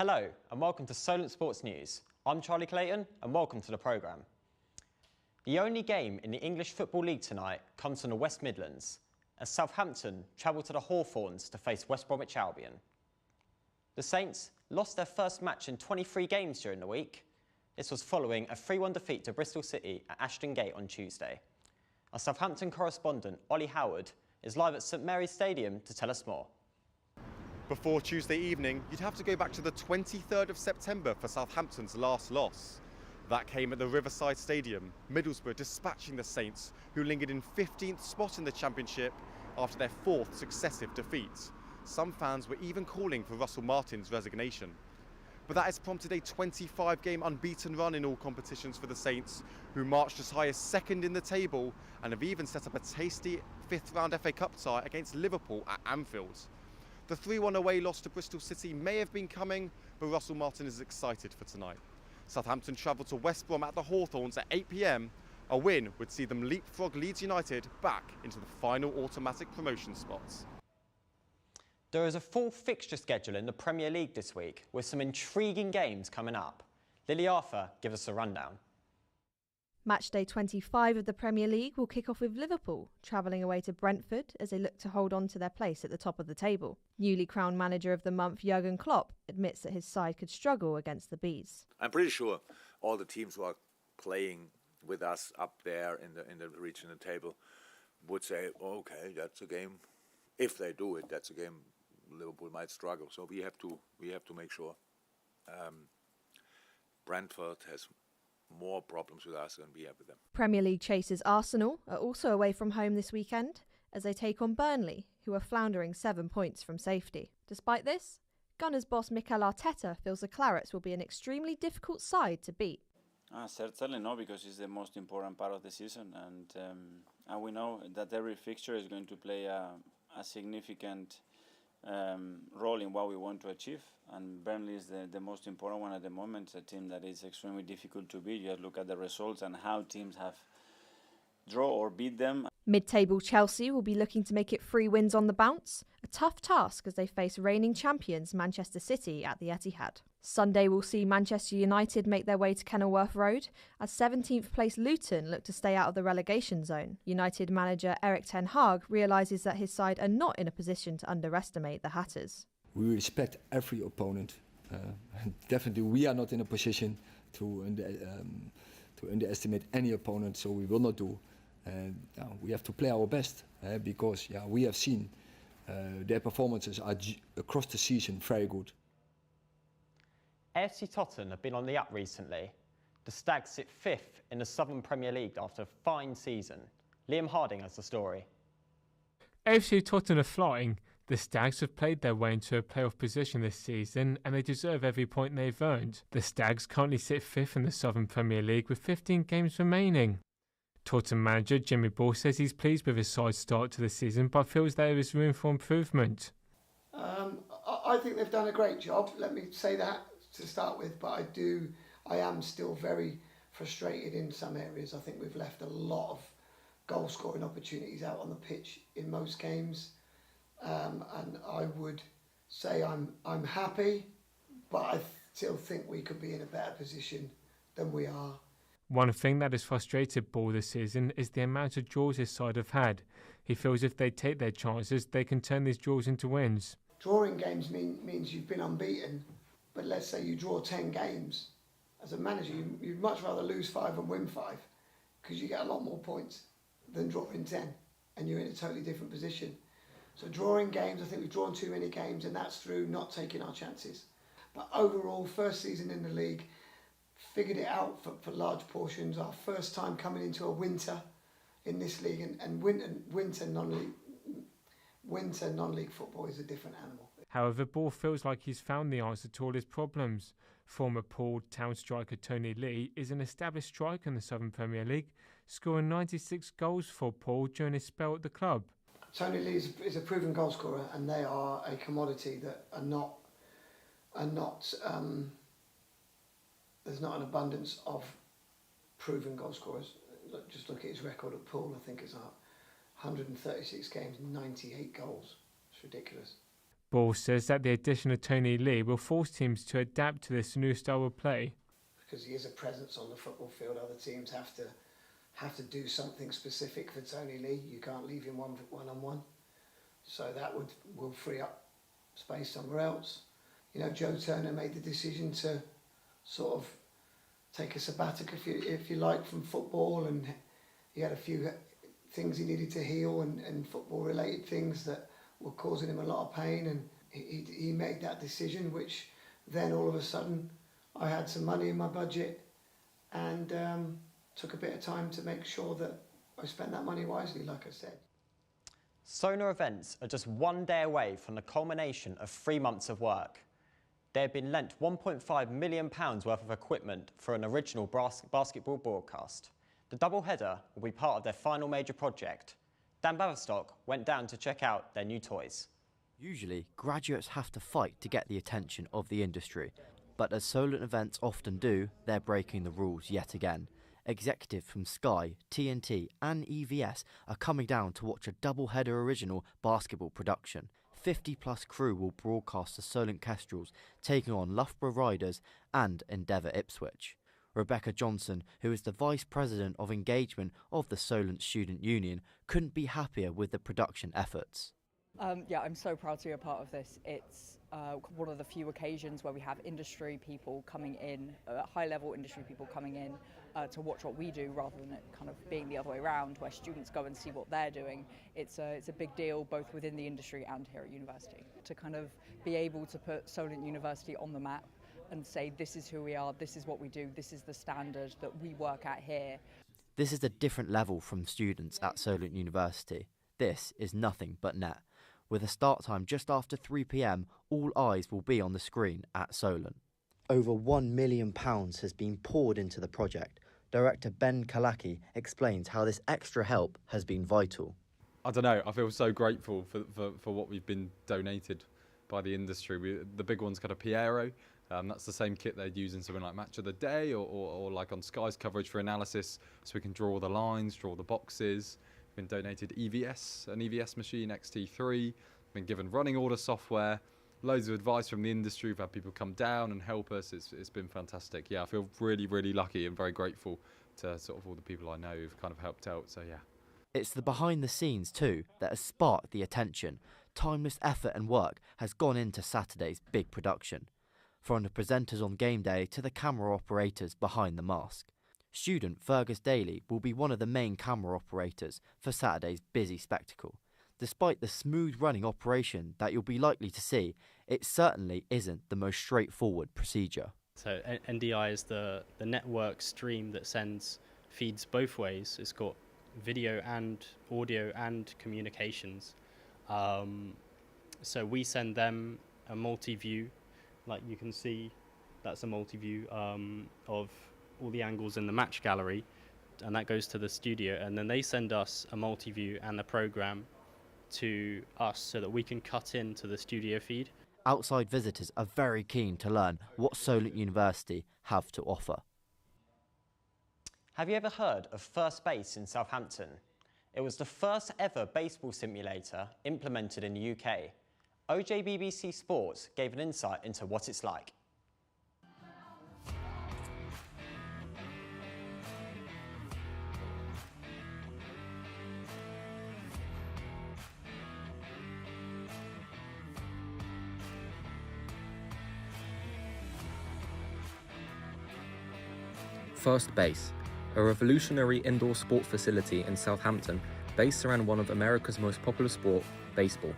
Hello and welcome to Solent Sports News. I'm Charlie Clayton and welcome to the programme. The only game in the English Football League tonight comes from the West Midlands as Southampton travel to the Hawthorns to face West Bromwich Albion. The Saints lost their first match in 23 games during the week. This was following a 3-1 defeat to Bristol City at Ashton Gate on Tuesday. Our Southampton correspondent Ollie Howard is live at St Mary's Stadium to tell us more. Before Tuesday evening, you'd have to go back to the 23rd of September for Southampton's last loss. That came at the Riverside Stadium, Middlesbrough dispatching the Saints, who lingered in 15th spot in the Championship after their 4th successive defeat. Some fans were even calling for Russell Martin's resignation. But that has prompted a 25-game unbeaten run in all competitions for the Saints, who marched as high as second in the table and have even set up a tasty 5th round FA Cup tie against Liverpool at Anfield. The 3-1 away loss to Bristol City may have been coming, but Russell Martin is excited for tonight. Southampton travel to West Brom at the Hawthorns at 8 p.m. A win would see them leapfrog Leeds United back into the final automatic promotion spots. There is a full fixture schedule in the Premier League this week with some intriguing games coming up. Lily Arthur gives us a rundown. Matchday 25 of the Premier League will kick off with Liverpool, travelling away to Brentford as they look to hold on to their place at the top of the table. Newly crowned manager of the month, Jurgen Klopp, admits that his side could struggle against the Bees. I'm pretty sure all the teams who are playing with us up there in the regional table would say, okay, that's a game. If they do it, that's a game Liverpool might struggle. So we have to make sure. Brentford has more problems with us than we have with them. Premier League chasers Arsenal are also away from home this weekend as they take on Burnley, who are floundering 7 points from safety. Despite this, Gunners boss Mikel Arteta feels the Clarets will be an extremely difficult side to beat. Certainly no, because it's the most important part of the season, and we know that every fixture is going to play a significant role in what we want to achieve, and Burnley is the most important one at the moment. It's a team that is extremely difficult to beat. You have to look at the results and how teams have draw or beat them. Mid-table Chelsea will be looking to make it 3 wins on the bounce, a tough task as they face reigning champions Manchester City at the Etihad. Sunday will see Manchester United make their way to Kenilworth Road as 17th place Luton look to stay out of the relegation zone. United manager Erik ten Hag realises that his side are not in a position to underestimate the Hatters. We respect every opponent. Definitely we are not in a position to underestimate any opponent, so we will not do. We have to play our best because we have seen their performances are across the season very good. AFC Tottenham have been on the up recently. The Stags sit 5th in the Southern Premier League after a fine season. Liam Harding has the story. AFC Tottenham are flying. The Stags have played their way into a playoff position this season and they deserve every point they've earned. The Stags currently sit 5th in the Southern Premier League with 15 games remaining. Tottenham manager Jimmy Ball says he's pleased with his side's start to the season but feels there is room for improvement. I think they've done a great job, let me say that to start with, but I am still very frustrated in some areas. I think we've left a lot of goal scoring opportunities out on the pitch in most games, and I would say I'm happy, but I still think we could be in a better position than we are. One thing that has frustrated Ball this season is the amount of draws his side have had. He feels if they take their chances, they can turn these draws into wins. Drawing games means you've been unbeaten, but let's say you draw 10 games. As a manager, you'd much rather lose 5 and win 5 because you get a lot more points than drawing 10 and you're in a totally different position. So drawing games, I think we've drawn too many games and that's through not taking our chances. But overall, first season in the league, figured it out for large portions. Our first time coming into a winter in this league, and winter non-league football is a different animal. However, Ball feels like he's found the answer to all his problems. Former Poole Town striker Tony Lee is an established striker in the Southern Premier League, scoring 96 goals for Poole during his spell at the club. Tony Lee is a proven goal scorer, and they are a commodity that are not. There's not an abundance of proven goal scorers. Just look at his record at Poole. I think it's 136 games, 98 goals. It's ridiculous. Ball says that the addition of Tony Lee will force teams to adapt to this new style of play. Because he is a presence on the football field, other teams have to do something specific for Tony Lee. You can't leave him one-on-one. So that will free up space somewhere else. You know, Joe Turner made the decision to sort of take a sabbatical, if you like, from football, and he had a few things he needed to heal and football-related things that were causing him a lot of pain, and he made that decision, which then all of a sudden I had some money in my budget and took a bit of time to make sure that I spent that money wisely, like I said. Solar events are just one day away from the culmination of 3 months of work. They have been lent £1.5 million worth of equipment for an original basketball broadcast. The double-header will be part of their final major project. Dan Baverstock went down to check out their new toys. Usually, graduates have to fight to get the attention of the industry. But as Solent events often do, they're breaking the rules yet again. Executives from Sky, TNT and EVS are coming down to watch a double-header original basketball production. 50-plus crew will broadcast the Solent Kestrels taking on Loughborough Riders and Endeavour Ipswich. Rebecca Johnson, who is the Vice President of Engagement of the Solent Student Union, couldn't be happier with the production efforts. Yeah, I'm so proud to be a part of this. It's one of the few occasions where we have industry people coming in, high-level industry people coming in to watch what we do, rather than it kind of being the other way around, where students go and see what they're doing. It's a big deal both within the industry and here at university. To kind of be able to put Solent University on the map and say, this is who we are, this is what we do, this is the standard that we work at here. This is a different level from students at Solent University. This is nothing but net. With a start time just after 3 p.m, all eyes will be on the screen at Solent. Over £1 million has been poured into the project. Director Ben Kalaki explains how this extra help has been vital. I don't know, I feel so grateful for what we've been donated by the industry. The big one's got a Piero. That's the same kit they'd use in something like Match of the Day or like on Sky's coverage for analysis, so we can draw the lines, draw the boxes. Been donated EVS, an EVS machine, XT3, been given running order software, loads of advice from the industry. We've had people come down and help us. It's been fantastic. Yeah, I feel really, really lucky and very grateful to sort of all the people I know who've kind of helped out, so yeah. It's the behind the scenes too that has sparked the attention. Timeless effort and work has gone into Saturday's big production. From the presenters on game day to the camera operators behind the mask. Student Fergus Daly will be one of the main camera operators for Saturday's busy spectacle. Despite the smooth-running operation that you'll be likely to see, it certainly isn't the most straightforward procedure. So NDI is the network stream that feeds both ways. It's got video and audio and communications. So we send them a multi-view, like you can see, that's a multi-view of all the angles in the match gallery, and that goes to the studio, and then they send us a multi-view and the program to us so that we can cut into the studio feed. Outside visitors are very keen to learn what Solent University have to offer. Have you ever heard of First Base in Southampton? It was the first ever baseball simulator implemented in the UK. OJBBC Sports gave an insight into what it's like. First Base, a revolutionary indoor sport facility in Southampton based around one of America's most popular sport, baseball.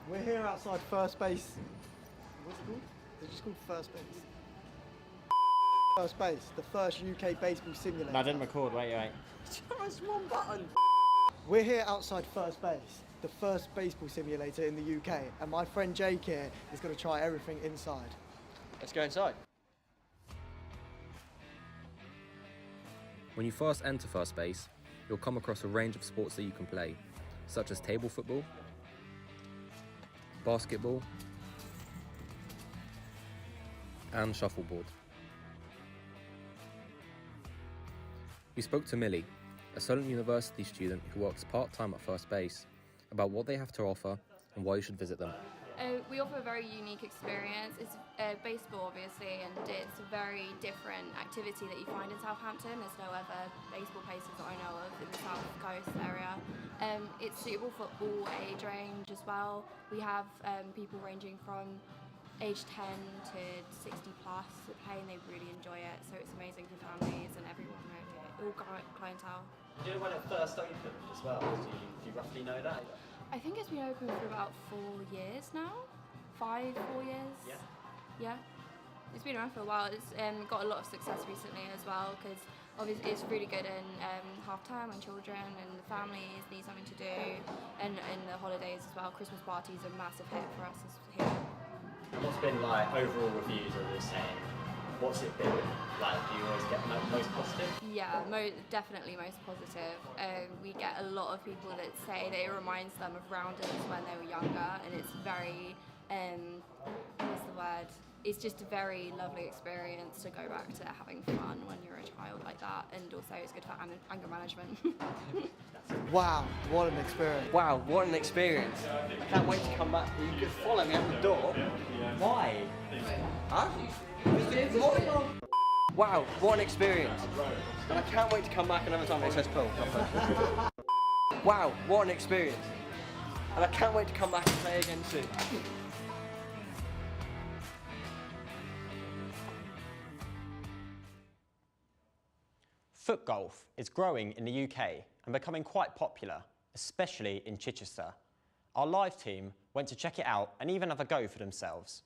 We're here outside First Base. What's it called? It's just called First Base. First Base, the first UK baseball simulator. No, I didn't record, wait. Just one button. We're here outside First Base, the first baseball simulator in the UK, and my friend Jake here is going to try everything inside. Let's go inside. When you first enter First Base, you'll come across a range of sports that you can play, such as table football, basketball, and shuffleboard. We spoke to Millie, a Solent University student who works part-time at First Base, about what they have to offer and why you should visit them. We offer a very unique experience. It's baseball, obviously, and it's a very different activity that you find in Southampton. There's no other baseball places that I know of in the South Coast area. It's suitable for all age range as well. We have people ranging from age 10 to 60 plus that play, and they really enjoy it. So it's amazing for families and everyone, really, all clientele. Do you know when it first opened as well? Do you roughly know that? I think it's been open for about 4 years now. 4 years. Yeah. Yeah. It's been around for a while. It's got a lot of success recently as well, because obviously it's really good in half term when children and the families need something to do, and in the holidays as well. Christmas parties are a massive hit for us here. And what's been like overall reviews of this saying? What's it been like? Do you always get most positive? Yeah, definitely most positive. We get a lot of people that say that it reminds them of rounders when they were younger, and it's very, what's the word? It's just a very lovely experience to go back to having fun when you're a child like that, and also it's good for anger management. Wow, what an experience. Wow, what an experience. I can't wait to come back. You could follow me out the door. Why? Huh? Wow, what an experience. And I can't wait to come back another time. It says cool. Wow, what an experience. And I can't wait to come back and play again soon. Foot golf is growing in the UK and becoming quite popular, especially in Chichester. Our live team went to check it out and even have a go for themselves.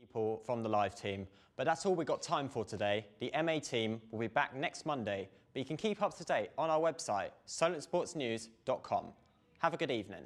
People from the live team, but that's all we've got time for today. The MA team will be back next Monday, but you can keep up to date on our website, solentsportsnews.com. Have a good evening.